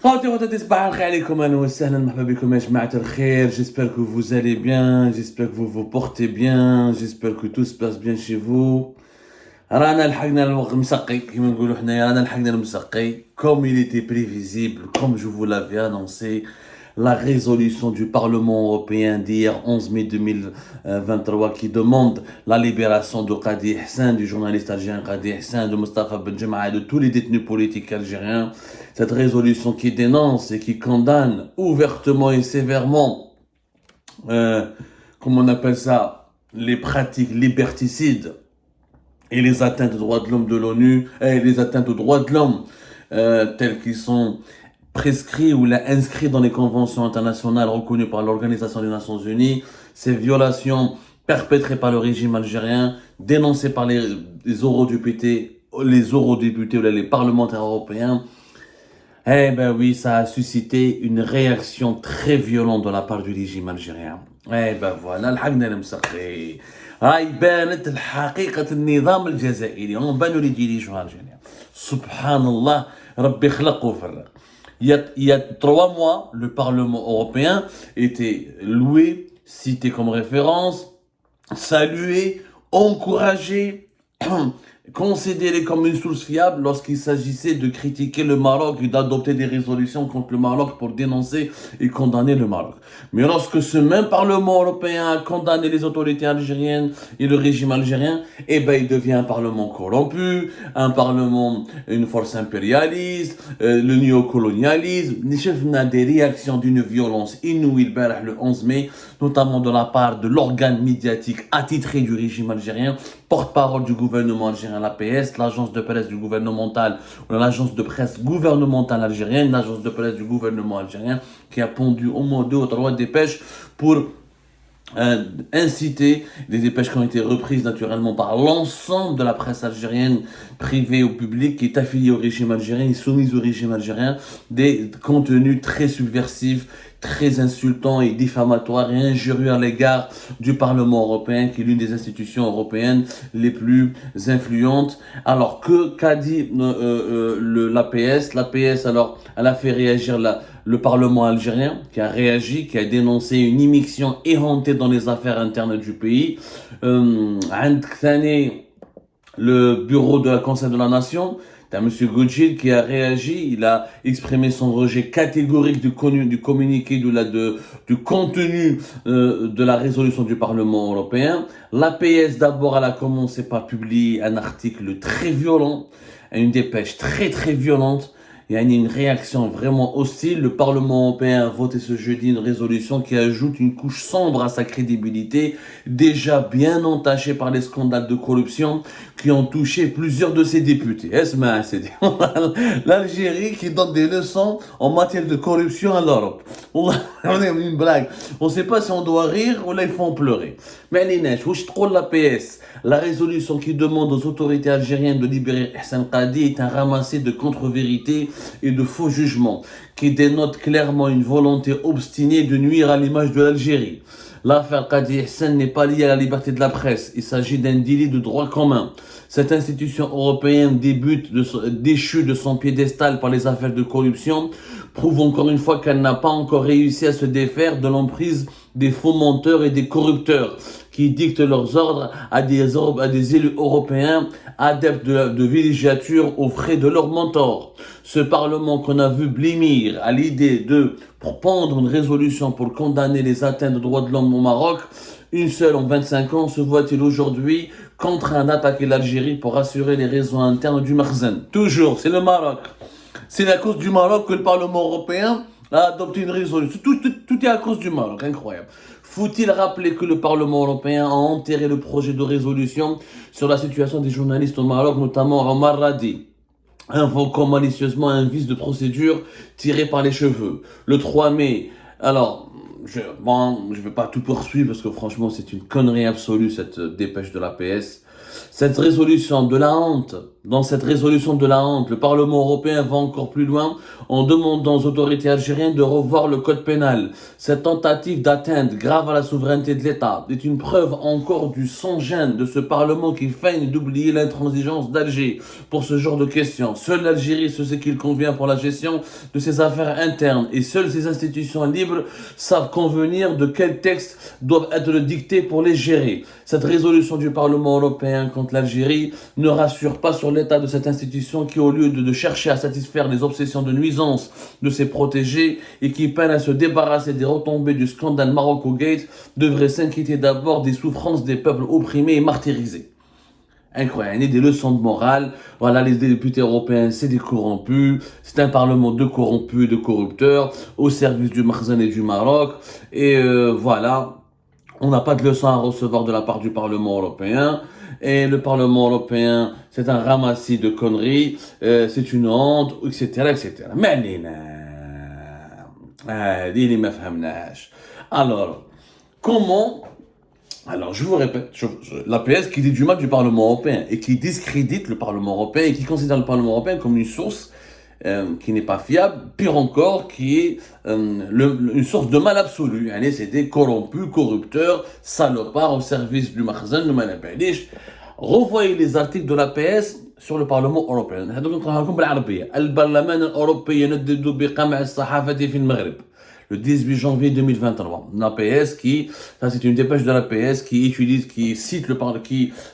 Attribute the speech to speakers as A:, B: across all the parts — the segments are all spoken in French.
A: J'espère que vous allez bien, j'espère que vous vous portez bien, j'espère que tout se passe bien chez vous. رانا لحقنا الوقت مسقي كيما نقولوا حنايا رانا لحقنا المسقي comme il était prévisible, comme je vous l'avais annoncé. La résolution du Parlement européen d'hier 11 mai 2023 qui demande la libération de Qadi Hassan, du journaliste algérien Qadi Hassan, de Mustafa Benjema et de tous les détenus politiques algériens. Cette résolution qui dénonce et qui condamne ouvertement et sévèrement, comment on appelle ça, les pratiques liberticides et les atteintes aux droits de l'homme de l'ONU, et les atteintes aux droits de l'homme telles qu'ils sont prescrits ou inscrits dans les conventions internationales reconnues par l'Organisation des Nations Unies, ces violations perpétrées par le régime algérien, dénoncées par les eurodéputés ou les parlementaires européens. Eh ben oui, ça a suscité une réaction très violente de la part du régime algérien. Eh ben voilà, الحقنا المسقي. هاي بانت الحقيقة النظام الجزائري، هم بانوا لي ديريجون الجزائريين. سبحان الله، ربي خلق وفرق. Il y a 3 mois, le Parlement européen était loué, cité comme référence, salué, encouragé, considéré comme une source fiable lorsqu'il s'agissait de critiquer le Maroc et d'adopter des résolutions contre le Maroc pour dénoncer et condamner le Maroc. Mais lorsque ce même Parlement européen a condamné les autorités algériennes et le régime algérien, eh ben il devient un Parlement corrompu, un Parlement, une force impérialiste, le néocolonialisme. On a des réactions d'une violence inouïe le 11 mai, notamment de la part de l'organe médiatique attitré du régime algérien, porte-parole du gouvernement algérien, l'APS, l'agence de presse du gouvernemental, ou l'agence de presse gouvernementale algérienne, l'agence de presse du gouvernement algérien, qui a pondu au moins 2 ou 3 dépêches pour inciter, des dépêches qui ont été reprises naturellement par l'ensemble de la presse algérienne, privée ou publique, qui est affiliée au régime algérien et soumise au régime algérien, des contenus très subversifs, très insultants et diffamatoires et injurieux à l'égard du Parlement européen, qui est l'une des institutions européennes les plus influentes. Alors qu'a dit l'APS? L'APS, alors, elle a fait réagir le Parlement algérien, qui a réagi, qui a dénoncé une immixtion éhontée dans les affaires internes du pays. Le bureau de la Conseil de la Nation, t'as M. Goudjil qui a réagi, il a exprimé son rejet catégorique du communiqué du contenu de la résolution du Parlement européen. L'APS d'abord, elle a commencé par publier un article très violent, une dépêche très très violente. Il y a une réaction vraiment hostile. Le Parlement européen a voté ce jeudi une résolution qui ajoute une couche sombre à sa crédibilité, déjà bien entachée par les scandales de corruption qui ont touché plusieurs de ses députés. L'Algérie qui donne des leçons en matière de corruption à l'Europe. On est une blague. On ne sait pas si on doit rire ou là il faut en pleurer. Mais l'APS, la résolution qui demande aux autorités algériennes de libérer Hassan Qadi est un ramassé de contre-vérités et de faux jugements qui dénotent clairement une volonté obstinée de nuire à l'image de l'Algérie. L'affaire Qadi Hassan n'est pas liée à la liberté de la presse, il s'agit d'un délit de droit commun. Cette institution européenne déchue de son piédestal par les affaires de corruption prouve encore une fois qu'elle n'a pas encore réussi à se défaire de l'emprise des fomenteurs et des corrupteurs qui dictent leurs ordres à des élus européens adeptes de villégiature aux frais de leurs mentors. Ce Parlement qu'on a vu blêmir à l'idée de prendre une résolution pour condamner les atteintes aux droits de l'homme au Maroc, une seule en 25 ans, se voit-il aujourd'hui contraint d'attaquer l'Algérie pour assurer les raisons internes du Makhzen. Toujours, c'est le Maroc. C'est à cause du Maroc que le Parlement européen a adopté une résolution. Tout est à cause du Maroc, incroyable. Faut-il rappeler que le Parlement européen a enterré le projet de résolution sur la situation des journalistes au Maroc, notamment Omar Radi, invoquant malicieusement un vice de procédure tiré par les cheveux. Le 3 mai, alors, je vais pas tout poursuivre parce que franchement c'est une connerie absolue cette dépêche de l'APS. Cette résolution de la honte, dans cette résolution de la honte, le Parlement européen va encore plus loin en demandant aux autorités algériennes de revoir le code pénal. Cette tentative d'atteinte grave à la souveraineté de l'État est une preuve encore du sans-gêne de ce Parlement qui feigne d'oublier l'intransigeance d'Alger pour ce genre de questions. Seule l'Algérie sait ce qu'il convient pour la gestion de ses affaires internes et seules ses institutions libres savent convenir de quels textes doivent être dictés pour les gérer. Cette résolution du Parlement européen contre l'Algérie ne rassure pas sur l'état de cette institution qui, au lieu de chercher à satisfaire les obsessions de nuisance de ses protégés et qui peine à se débarrasser des retombées du scandale Morocco Gate, devrait s'inquiéter d'abord des souffrances des peuples opprimés et martyrisés. Incroyable, des leçons de morale. Voilà, les députés européens, c'est des corrompus. C'est un parlement de corrompus, de corrupteurs, au service du Makhzen et du Maroc. Et voilà, on n'a pas de leçons à recevoir de la part du Parlement européen. Et le Parlement européen, c'est un ramassis de conneries, c'est une honte, etc., etc. Mais alors, comment... Alors, je vous répète, l'APS qui dit du mal du Parlement européen et qui discrédite le Parlement européen et qui considère le Parlement européen comme une source qui n'est pas fiable, pire encore, qui est une source de mal absolu. C'est des corrompus, corrupteurs, salopards au service du Makhzen, du Manapalish. Revoyez les articles de l'APS sur le Parlement européen. البرلمان الأوروبي يندد بقمع الصحافة في المغرب. Le 18 janvier 2023, l'APS ça c'est une dépêche de l'APS qui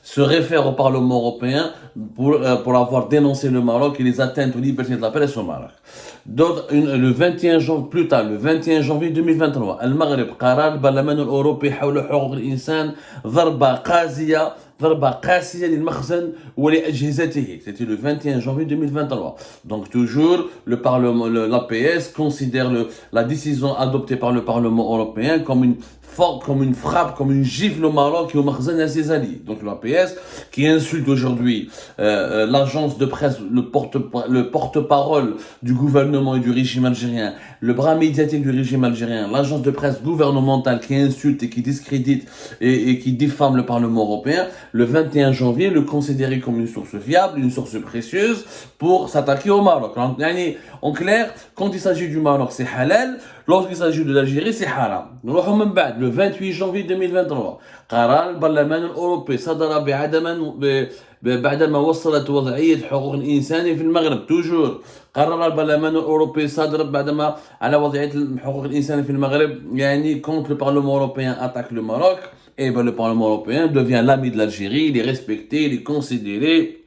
A: se réfère au Parlement européen pour avoir dénoncé le Maroc et les atteintes aux libertés de la presse au Maroc. Le 21 janvier 2023, المغرب قرار البرلمان الأوروبي حول حقوق الإنسان ضربة قاسية للمخزن ولأجهزته. C'était le 21 janvier 2023. Donc toujours, l'APS considère la décision adoptée par le Parlement européen comme une frappe, comme une gifle au Maroc et au Makhzen et à ses alliés. Donc l'APS qui insulte aujourd'hui l'agence de presse, le porte-parole du gouvernement et du régime algérien, le bras médiatique du régime algérien, l'agence de presse gouvernementale qui insulte et qui discrédite et qui diffame le Parlement européen, le 21 janvier, le considérer comme une source fiable, une source précieuse pour s'attaquer au Maroc. En clair, quand il s'agit du Maroc, c'est halal. Lorsqu'il s'agit de l'Algérie, c'est haram. Le 28 janvier 2023, قرار البرلمان الأوروبي صدر بعدما وصلت وضعية حقوق الإنسان في المغرب. toujours قرر البرلمان الأوروبي صدر بعدما على وضعية حقوق الإنسان في المغرب. quand le Parlement européen attaque le Maroc, et le Parlement européen devient l'ami de l'Algérie, il est respecté, il est considéré.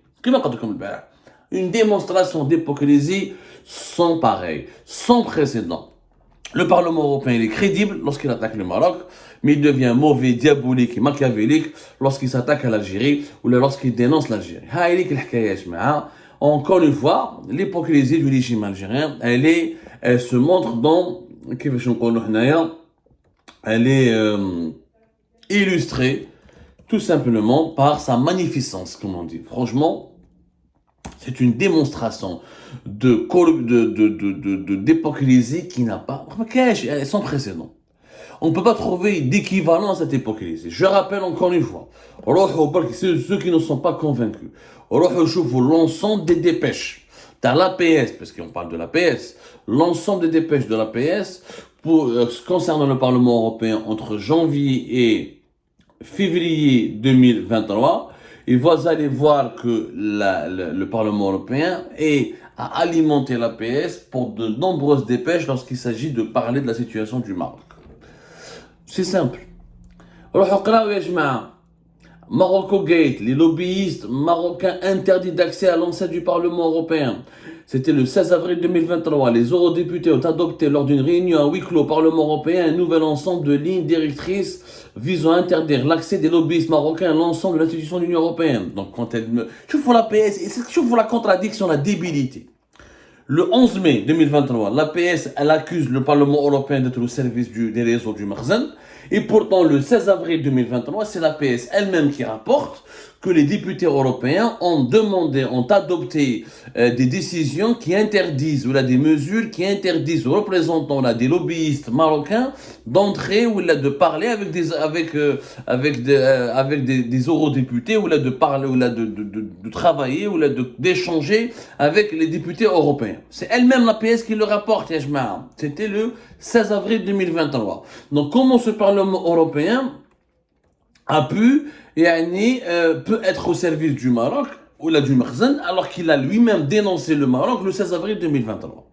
A: Une démonstration d'hypocrisie sans pareil, sans précédent. Le Parlement européen il est crédible lorsqu'il attaque le Maroc, mais il devient mauvais, diabolique et machiavélique lorsqu'il s'attaque à l'Algérie ou lorsqu'il dénonce l'Algérie. Encore une fois, l'hypocrisie du régime algérien, elle se montre dans, elle est illustrée tout simplement par sa magnificence, comme on dit. Franchement, c'est une démonstration d'hypocrisie qui n'a pas, sans précédent. On ne peut pas trouver d'équivalent à cette hypocrisie. Je rappelle encore une fois, ceux qui ne sont pas convaincus, l'ensemble des dépêches de l'APS, parce qu'on parle de l'APS, l'ensemble des dépêches de l'APS concernant le Parlement européen entre janvier et février 2023, et vous allez voir que le Parlement européen a alimenté l'APS pour de nombreuses dépêches lorsqu'il s'agit de parler de la situation du Maroc. C'est simple. Morocco Gate, les lobbyistes marocains interdits d'accès à l'enceinte du Parlement européen. C'était le 16 avril 2023. Les eurodéputés ont adopté lors d'une réunion à huis clos au Parlement européen un nouvel ensemble de lignes directrices visant à interdire l'accès des lobbyistes marocains à l'ensemble de l'institution de l'Union européenne. Donc, quand je vois l'APS, je vois la contradiction, la débilité. Le 11 mai 2023, l'APS, elle accuse le Parlement européen d'être au service des réseaux du Makhzen. Et pourtant, le 16 avril 2023, c'est l'APS elle-même qui rapporte que les députés européens ont adopté des décisions qui interdisent, ou là, des mesures qui interdisent aux représentants, là, des lobbyistes marocains d'entrer ou là, de parler avec des eurodéputés, ou là, de parler, ou là, de travailler, ou là, d'échanger avec les députés européens. C'est elle-même l'APS qui le rapporte, Yajma. C'était le 16 avril 2023. Donc, comment ce Parlement européen peut être au service du Maroc ou là du Makhzen alors qu'il a lui-même dénoncé le Maroc le 16 avril 2023.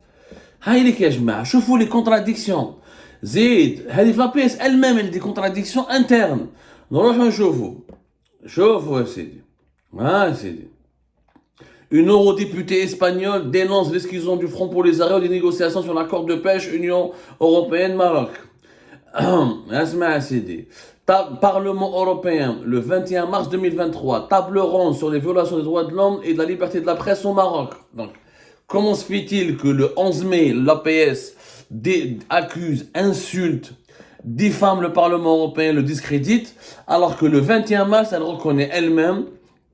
A: هايلك يا جماعة شوفوا les contradictions. زيد هذه في l'APS elle-même elle a des contradictions internes. نروحوا نشوفوا يا سيدي. يا سيدي. Une eurodéputée espagnole dénonce l'exclusion du Front Polisario des négociations sur l'accord de pêche Union Européenne-Maroc. اسمع يا سيدي. Parlement européen, le 21 mars 2023, table ronde sur les violations des droits de l'homme et de la liberté de la presse au Maroc. Donc, comment se fait-il que le 11 mai, l'APS accuse, insulte, diffame le Parlement européen, le discrédite, alors que le 21 mars, elle reconnaît elle-même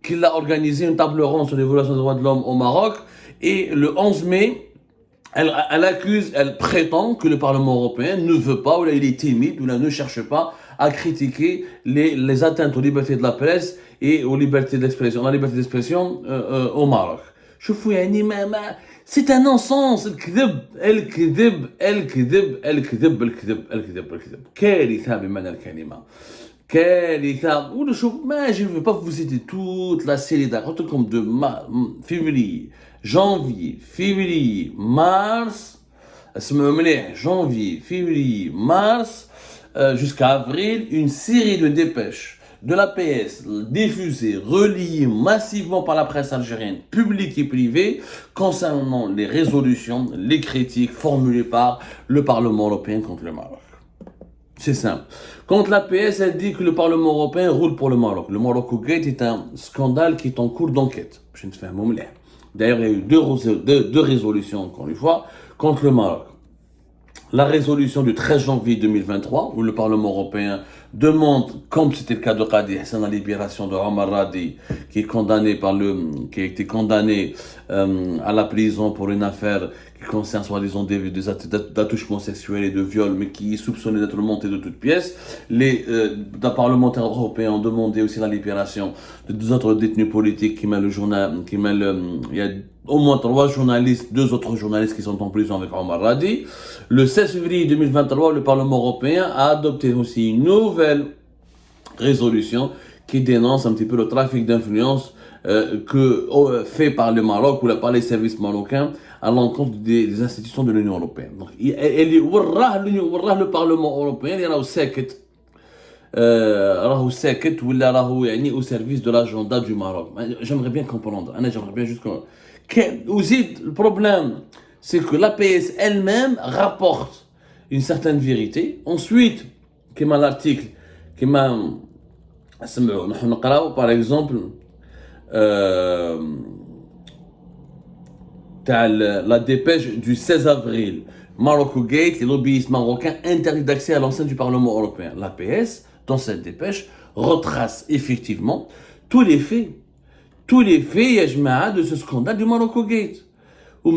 A: qu'il a organisé une table ronde sur les violations des droits de l'homme au Maroc, et le 11 mai, elle accuse, elle prétend que le Parlement européen ne veut pas, ou là il est timide, ou là ne cherche pas à critiquer les atteintes aux libertés de la presse et aux libertés d'expression, la liberté d'expression au Maroc. شوفوا يعني c'est un non-sens. الكذب كارثة بمعنى الكلمة. كارثة. Je ne veux pas vous citer toute la série d'accords comme de février, janvier, février, mars, janvier, février, mars, jusqu'à avril, une série de dépêches de l'APS diffusées, reliées massivement par la presse algérienne, publique et privée, concernant les résolutions, les critiques formulées par le Parlement européen contre le Maroc. C'est simple. Quand l'APS, elle dit que le Parlement européen roule pour le Maroc. Le Morocco Gate est un scandale qui est en cours d'enquête. Je ne fais un mot. D'ailleurs, il y a eu deux résolutions, encore une fois, contre le Maroc. La résolution du 13 janvier 2023, où le Parlement européen demande, comme c'était le cas de Qadi Hassan, la libération de Omar Radi, qui a été condamné à la prison pour une affaire qui concerne soi-disant des attouchements sexuels et de viols, mais qui est soupçonné d'être monté de toutes pièces. Les parlementaires européens ont demandé aussi la libération de deux autres détenus politiques il y a au moins 3 journalistes, 2 autres journalistes qui sont en prison avec Omar Radi. Le 16 février 2023, le Parlement européen a adopté aussi une nouvelle résolution qui dénonce un petit peu le trafic d'influence fait par le Maroc ou par les services marocains à l'encontre des institutions de l'Union européenne. Donc, le Parlement européen, il راهو ساكت ولا راهو يعني au service de l'agenda du Maroc. J'aimerais bien comprendre. J'aimerais bien juste aussi, le problème, c'est que l'APS elle-même rapporte une certaine vérité. Ensuite, comme l'article, par exemple, la dépêche du 16 avril. Morocco Gate, les lobbyistes marocains interdits d'accès à l'enceinte du Parlement européen. L'APS, dans cette dépêche, retrace effectivement tous les faits, Yajma'a, de ce scandale du Morocco Gate. Où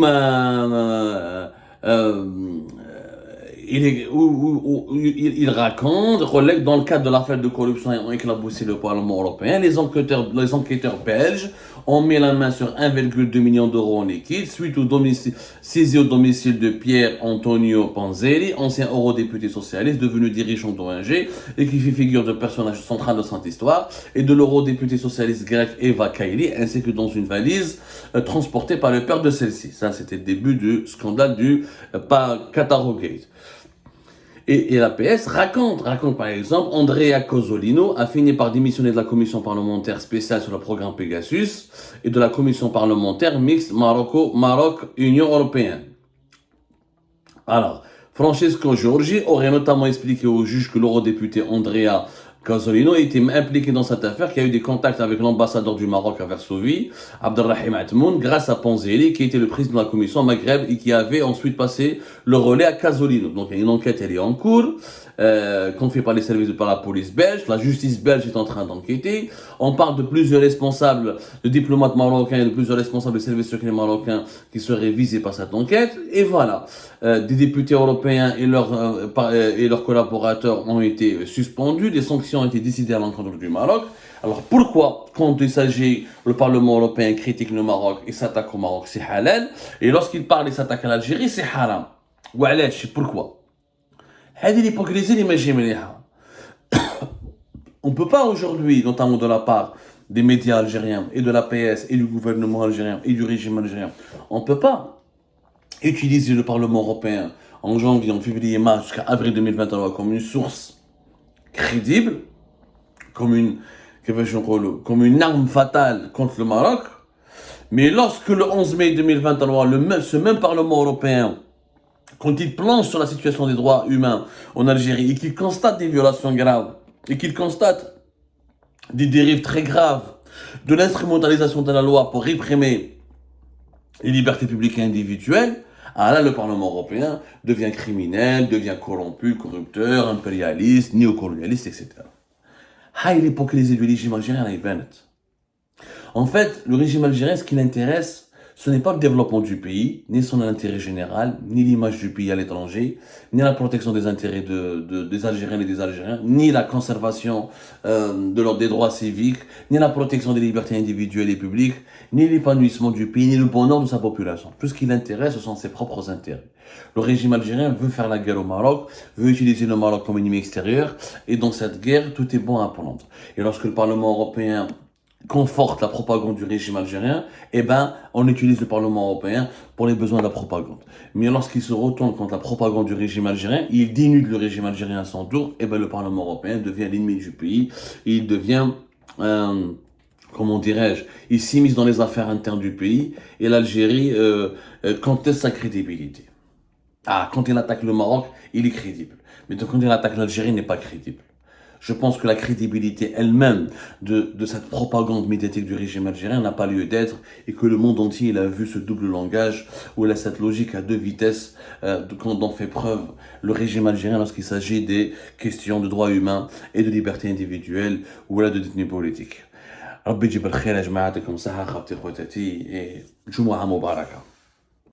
A: il raconte, relègue dans le cadre de l'affaire de corruption ont éclaboussé le Parlement européen. Les enquêteurs belges ont mis la main sur 1,2 million d'euros en liquide suite saisie au domicile de Pierre Antonio Panzeri, ancien eurodéputé socialiste devenu dirigeant d'ONG et qui fait figure de personnage central de cette histoire, et de l'eurodéputé socialiste grec Eva Kaili, ainsi que dans une valise transportée par le père de celle-ci. Ça, c'était le début du scandale du Qatarogate. Et l'APS raconte par exemple, Andrea Cozzolino a fini par démissionner de la commission parlementaire spéciale sur le programme Pegasus et de la commission parlementaire mixte Maroc-Union européenne. Alors, Francesco Giorgi aurait notamment expliqué au juge que l'eurodéputé Andrea Cozzolino était impliqué dans cette affaire, qui a eu des contacts avec l'ambassadeur du Maroc à Varsovie, Abdelrahim Atmoun, grâce à Panzeri, qui était le président de la commission Maghreb et qui avait ensuite passé le relais à Cozzolino. Donc, une enquête, elle est en cours. qu'on fait par les services, par la police belge. La justice belge est en train d'enquêter. On parle de plusieurs responsables, de diplomates marocains et de plusieurs responsables des services secrets marocains qui seraient visés par cette enquête. Et voilà, des députés européens et leurs collaborateurs ont été suspendus. Des sanctions ont été décidées à l'encontre du Maroc. Alors pourquoi, quand il s'agit, le Parlement européen critique le Maroc et s'attaque au Maroc, c'est halal, et lorsqu'il parle et s'attaque à l'Algérie, c'est haram? وعلاش pourquoi? هذه l'hypocrisie اللي ماشي مليحة. On ne peut pas aujourd'hui, notamment de la part des médias algériens et de la PS et du gouvernement algérien et du régime algérien, on ne peut pas utiliser le Parlement européen en janvier, en février, mars jusqu'à avril 2023 comme une source crédible, comme une arme fatale contre le Maroc. Mais lorsque le 11 mai 2023, ce même Parlement européen, quand il planche sur la situation des droits humains en Algérie et qu'il constate des violations graves, et qu'il constate des dérives très graves de l'instrumentalisation de la loi pour réprimer les libertés publiques et individuelles, ah là, le Parlement européen devient criminel, devient corrompu, corrupteur, impérialiste, néocolonialiste, etc. Haï l'hypocrisie du régime algérien, elle est bête. En fait, le régime algérien, ce qui l'intéresse, ce n'est pas le développement du pays, ni son intérêt général, ni l'image du pays à l'étranger, ni la protection des intérêts des Algériens et des Algériens, ni la conservation des droits civiques, ni la protection des libertés individuelles et publiques, ni l'épanouissement du pays, ni le bonheur de sa population. Tout ce qui l'intéresse, ce sont ses propres intérêts. Le régime algérien veut faire la guerre au Maroc, veut utiliser le Maroc comme ennemi extérieur, et dans cette guerre, tout est bon à prendre. Et lorsque le Parlement européen conforte la propagande du régime algérien, eh ben, on utilise le Parlement européen pour les besoins de la propagande. Mais lorsqu'il se retourne contre la propagande du régime algérien, il dénude le régime algérien à son tour, eh ben, le Parlement européen devient l'ennemi du pays, et il devient, comment dirais-je, il s'immisce dans les affaires internes du pays, et l'Algérie conteste sa crédibilité. Ah, quand il attaque le Maroc, il est crédible. Mais quand il attaque l'Algérie, il n'est pas crédible. Je pense que la crédibilité elle-même de cette propagande médiatique du régime algérien n'a pas lieu d'être et que le monde entier il a vu ce double langage où il a cette logique à deux vitesses dont fait preuve le régime algérien lorsqu'il s'agit des questions de droits humains et de liberté individuelle ou de détenus politiques. ربي يجيب الخير يا جماعة، يعطيكم الصحة خاوتي خواتاتي، جمعة مباركة.